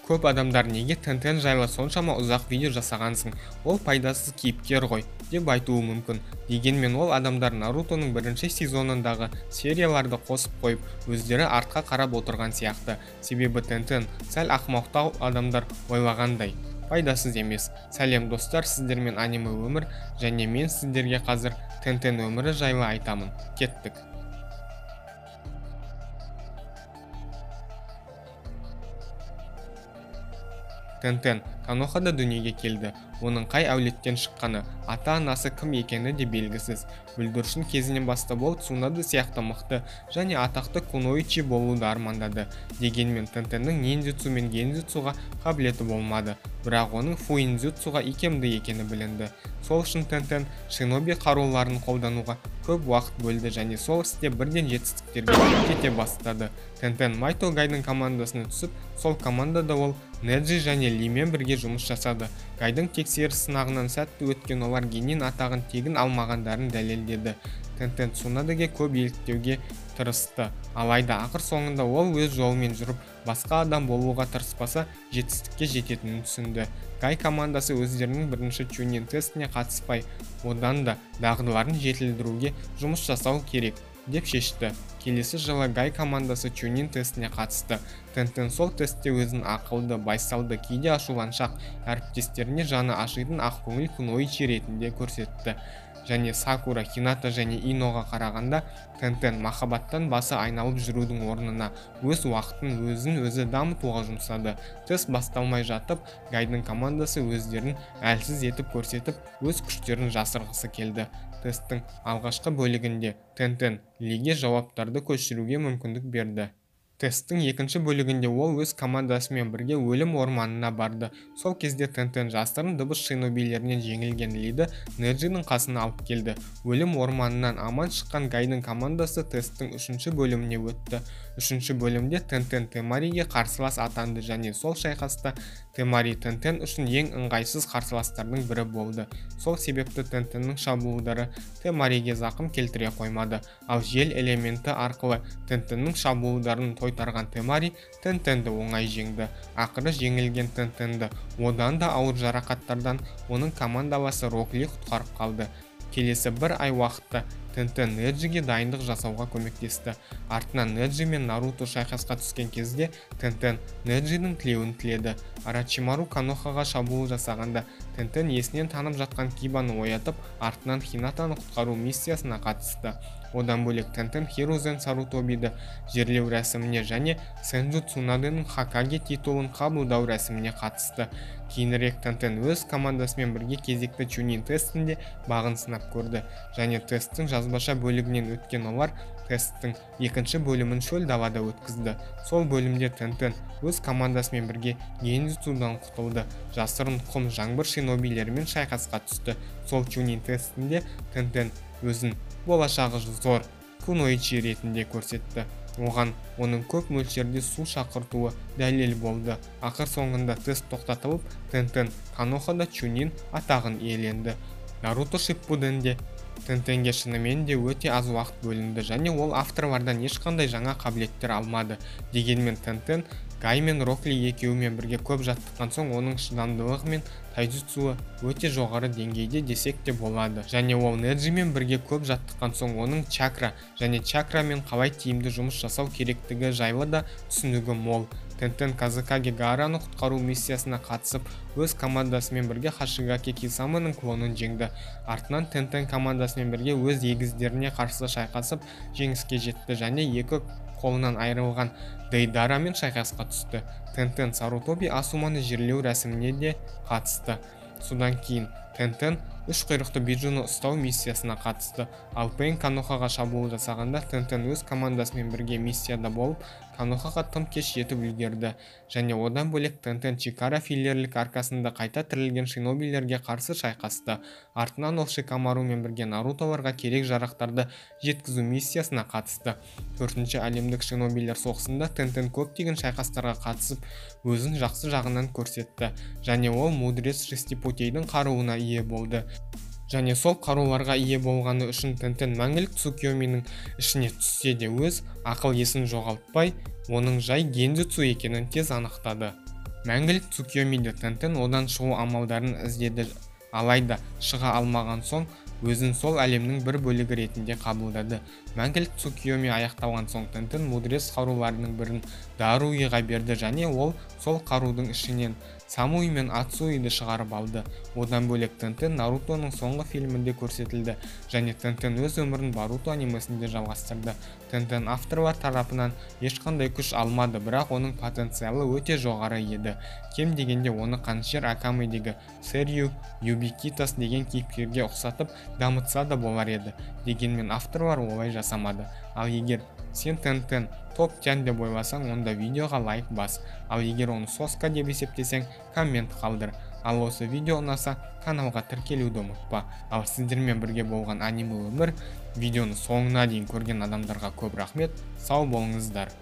Көп адамдар неге Тентен жайлы соншама ұзақ видео жасағансың, ол пайдасыз кейіпкер ғой, деп айтуы мүмкін. Дегенмен ол адамдар Нарутоның бірінші сезонындағы серияларды қосып қойып, өздері артқа қарап отырған сияқты. Себебі Тентен сәл ақымақтау адамдар ойлағандай пайдасыз емес. Сәлем достар, сіздермен аниме өмір, және мен сіздерге қазір Тентен өмірі жайлы айтамын. Кеттік. Тентен Канохада дүниеге келді. Оның қай әулеттен шыққаны, ата-анасы кім екені де белгісіз. Бүлдіршін кезінен бастап ол Цунада сияқты мықты және атақты куноичи болуды армандады. Дегенмен Тентеннің ниндзюцу мен гензюцуға қабілеті болмады, бірақ оның фуинзюцуға икемді екені білінді. Сол үшін Тентен шиноби қаруларын қолдануға көп уақыт бөлді және сол істе бірден жетістіктерге жете бастады. Тентен Майто Гайдың командасына түсіп, сол командада ол Неджи және Лимен бірге жұмыс жасады. Гайдың тексеріс сынағынан сәтті өткен олар генин атағын тегін алмағандарын дәлелдеді. Тентен Цунадаге көп еліктеуге тырысты, алайда ақыр соңында ол өз жолымен жүріп, басқа адам болуға тырыспаса жетістікке жететінін түсінді. Гай командасы өздерінің бірінші чунин тестіне қатыспай, одан да дағдыларын жетілдіруге жұмыс жасау керек деп шешті. Келесі жылы Гай командасы чунин тестіне қатысты. Тентен сол тестте өзін ақылды, байсалды, кейде ашуланшақ, әріптестеріне жаны ашитын ақкөңіл куноичи ретінде көрсетті. Және Сакура, Хината және Иноға қарағанда Тентен махаббаттан басы айналып жүрудің орнына өз уақытын өзін-өзі дамытуға жұмсады. Тест басталмай жатып, Гайдың командасы өздерін әлсіз етіп көрсетіп, өз күштерін жасырғысы келді. Тесттің алғашқы бөлігінде Тентен Лиге жауаптарды көшіруге мүмкіндік берді. Тесттің екінші бөлігінде ол өз командасымен бірге өлім орманына барды. Сол кезде Тентен жасырын дыбыс шинобилерінен жеңілген Лиді Неджидің қасына алып келді. Өлім орманынан аман шыққан Гайдың командасы тесттің үшінші бөліміне өтті. Үшінші бөлімде Тентен Темариге қарсылас атанды және сол шайқаста Темари Тентен үшін ең ыңғайсыз қарсыластардың бірі болды. Сол себепті Тентеннің шабуылдары Темариге зақым келтіре қоймады, ал жел элементі арқылы Тентеннің шабуылдарын тойтарған Темари Тентенді оңай жеңді. Ақыры жеңілген Тентенді одан да ауыр жарақаттардан оның командаласы Рок Ли құтқарып қалды. Келесі бір ай уақытта Тентен Неджиге дайындық жасауға көмектесті. Артынан Неджи мен Наруто шайқасқа түскен кезде Тентен Неджидің тілеуін тіледі. Арачимару Канохаға шабуыл жасағанда Тентен есінен танып жатқан Кибаны оятып, артынан Хинатаны құтқару миссиясына қатысты. Одан бөлек Тентен Хирузен Сарутобиді жерлеу рәсіміне және Сенджу Цунадының Хакаге титулын қабылдау рәсіміне қатысты. Кейінірек Тентен өз командасымен бірге кезекті чунин тестінде бағын сынап көрді және тесттің жазбаша бөлігінен өткен олар тесттің екінші бөлімін шөл далада өткізді. Сол бөлімде Тентен өз командасымен бірге гензюцудан құтылды. Жасырын құм жаңбыр шинобилерімен шайқасқа түсті. Сол чунин тестінде Тентен өзін болашағы зор куноичи ретінде көрсетті. Оған оның көп мөлшерде су шақыртуы дәлел болды. Ақыр соңында тест тоқтатылып, Тентен Канохада чунин атағын иеленді. Наруто Шиппуденде Тентенге шынымен де өте аз уақыт бөлінді және ол авторлардан ешқандай жаңа қабілеттер алмады. Дегенмен Тентен Гай мен Рок Ли екеуімен бірге көп жаттыққан соң оның шыдамдылығы мен тайджутсуы өте жоғары деңгейде десек те болады. Және ол Неджимен бірге көп жаттыққан соң оның чакра және чакрамен қалай тиімді жұмыс жасау керектігі жайлы да түсінігі мол. Тентен Казакаге Гараны құтқару миссиясына қатысып, өз командасымен бірге Хашигаке Кисаманың клонын жеңді. Артынан Тентен командасымен бірге өз егіздеріне қарсы шайқасып, жеңіске жетті және екі қолынан айырылған Дейдарамен шайқасқа түсті. Тентен Сарутоби Асуманы жерлеу рәсіміне де қатысты. Содан кейін Тентен үш құйрықты Биджуны ұстау миссиясына қатысты. Ал Пейн Канохаға шабуыл жасағанда Тентен өз командасымен бірге миссияда болып, Канохаға тым кеш жетіп үлгерді. Және одан бөлек Тентен Чикара филлерлік аркасында қайта тірілген шинобилерге қарсы шайқасты. Артынан ол Шикамарумен бірге Нарутоларға керек жарақтарды жеткізу миссиясына қатысты. 4-ші әлемдік шинобилер соғысында Тентен көптеген шайқастарға қатысып, өзін жақсы жағынан көрсетті. Және ол мудрец Шестипутейдің қаруына ие болды. Және сол қаруларға ие болғаны үшін Тентен мәңгілік Цукиоминың ішіне түссе де өз ақыл есін жоғалтпай, оның жай гензюцу екенін тез анықтады. Мәңгілік Цукьомиде Тентен одан шығу амалдарын іздеді, алайда шыға алмаған соң өзін сол әлемнің бір бөлігі ретінде қабылдады. Мәңгілік Цукьоми аяқталған соң Тентен мудрец қаруларының бірін Даруиға берді және ол сол қарудың ішінен Самуи мен Ацуиді шығарып алды. Одан бөлек Тентен Нарутоның соңғы фильмінде көрсетілді және Тентен өз өмірін Боруто анимесінде жалғастырды. Тентен авторлар тарапынан ешқандай күш алмады, бірақ оның потенциалы өте жоғары еді. Кем дегенде оны Қаншер Акамедегі Сэрью Юбикитас деген кейіпкерге ұқсатып дамытса да болар еді. Дегенмен авторлар олай жасамады. Ал егер сен Тентен топ-10 деп ойласаң, онда видеоға лайк бас. Ал егер оны соска деп есептесең, коммент қалдыр. Ал осы видео ұнаса, каналға тіркелуді ұмытпа. Ал сіздермен бірге болған аниме өмір видеоны соңына дейін көрген адамдарға көп рахмет. Сау болыңыздар.